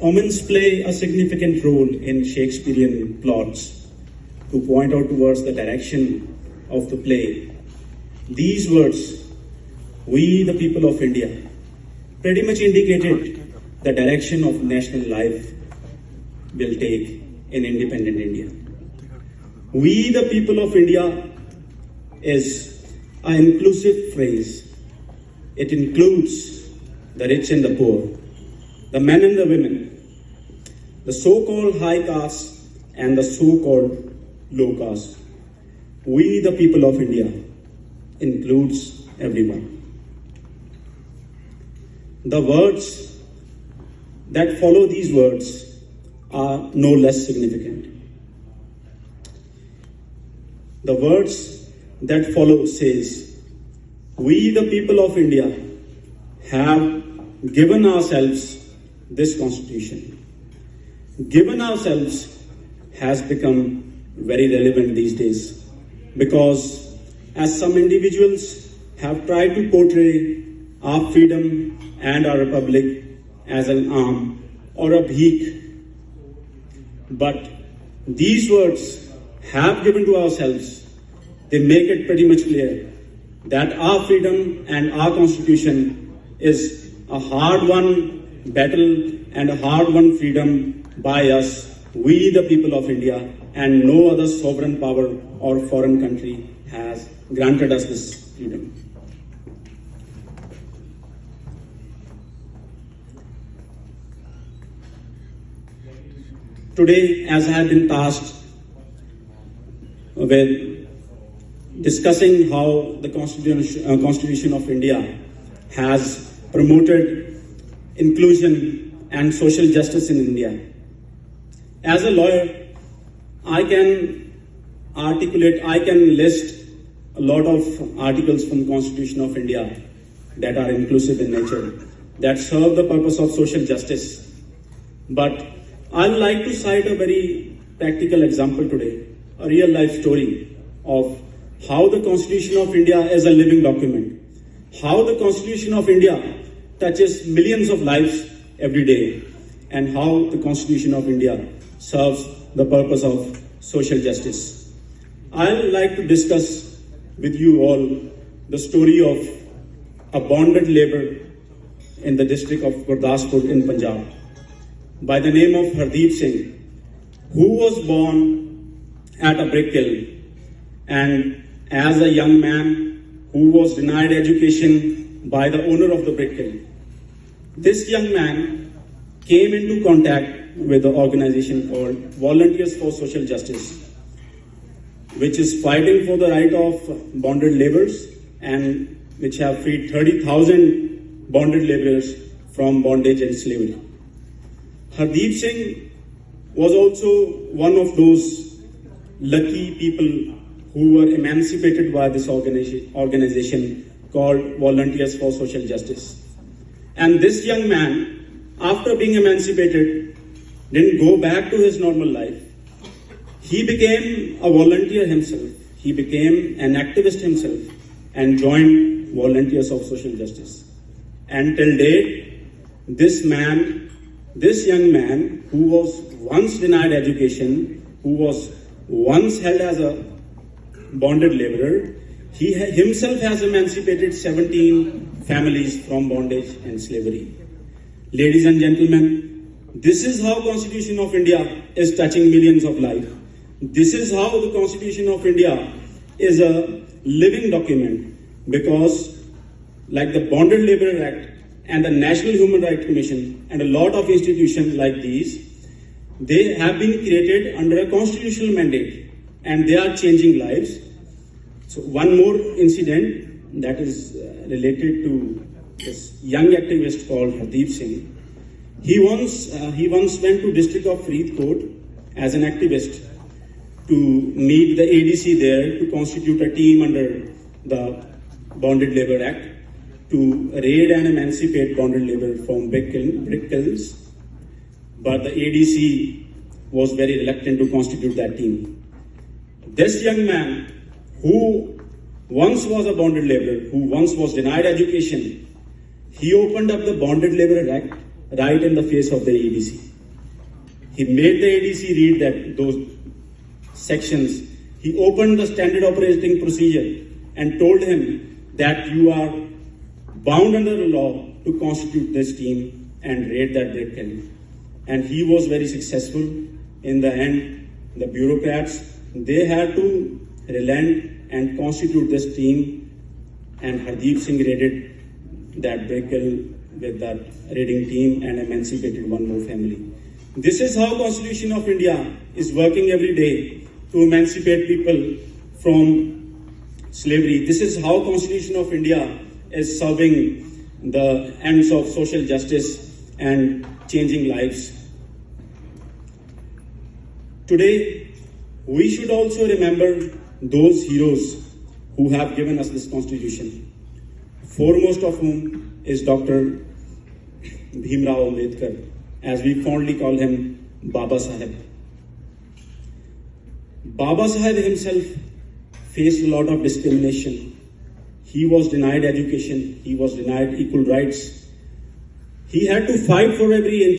Omens play a significant role in Shakespearean plots to point out towards the direction of the play. These words, "we the people of India," pretty much indicated the direction of national life will take in independent India. "We the people of India" is an inclusive phrase. It includes the rich and the poor, the men and the women, the so-called high caste and the so-called low caste. We the people of India includes everyone. The words that follow these words are no less significant. The words that follow says, "We the people of India have given ourselves this constitution." Given ourselves has become very relevant these days, because as some individuals have tried to portray our freedom and our republic as an arm or a bheek, but these words "have given to ourselves," they make it pretty much clear that our freedom and our constitution is a hard-won battle and a hard-won freedom by us, we the people of India, and no other sovereign power or foreign country has granted us this freedom. Today, as I have been tasked with discussing how the Constitution of India has promoted inclusion and social justice in India. As a lawyer, I can list a lot of articles from the Constitution of India that are inclusive in nature, that serve the purpose of social justice. But I'd like to cite a very practical example today, a real life story of how the Constitution of India is a living document, how the Constitution of India touches millions of lives every day, and how the Constitution of India serves the purpose of social justice. I'd like to discuss with you all the story of a bonded laborer in the district of Gurdaspur in Punjab by the name of Hardeep Singh, who was born at a brick kiln, and as a young man who was denied education by the owner of the brick kiln. This young man came into contact with an organization called Volunteers for Social Justice, which is fighting for the right of bonded laborers and which have freed 30,000 bonded laborers from bondage and slavery. Hardeep Singh was also one of those lucky people who were emancipated by this organization called Volunteers for Social Justice. And this young man, after being emancipated, didn't go back to his normal life. He became a volunteer himself. He became an activist himself and joined Volunteers of Social Justice. And till date, this young man who was once denied education, who was once held as a bonded laborer, he himself has emancipated 17 families from bondage and slavery. Ladies and gentlemen, this is how Constitution of India is touching millions of lives. This is how the Constitution of India is a living document, because like the Bonded Laborer Act and the National Human Rights Commission and a lot of institutions like these, they have been created under a constitutional mandate and they are changing lives. So one more incident that is related to this young activist called Hardeep Singh. He once went to District of Faridkot as an activist to meet the ADC there to constitute a team under the Bonded Labour Act to raid and emancipate bonded labour from brick kilns. But the ADC was very reluctant to constitute that team. This young man, who once was a bonded laborer, who once was denied education, he opened up the Bonded Labour Act right in the face of the ADC. He made the ADC read that those sections. He opened the standard operating procedure and told him that you are bound under the law to constitute this team and raid that brick kiln. And he was very successful. In the end, the bureaucrats, they had to relent and constitute this team, and Hardeep Singh raided that brick kiln with that raiding team and emancipated one more family. This is how Constitution of India is working every day to emancipate people from slavery. This is how Constitution of India is serving the ends of social justice and changing lives. Today, we should also remember those heroes who have given us this Constitution, foremost of whom is Dr. Bhimrao Ambedkar, as we fondly call him Baba Saheb. Baba Saheb himself faced a lot of discrimination. He was denied education, he was denied equal rights. He had to fight for every inch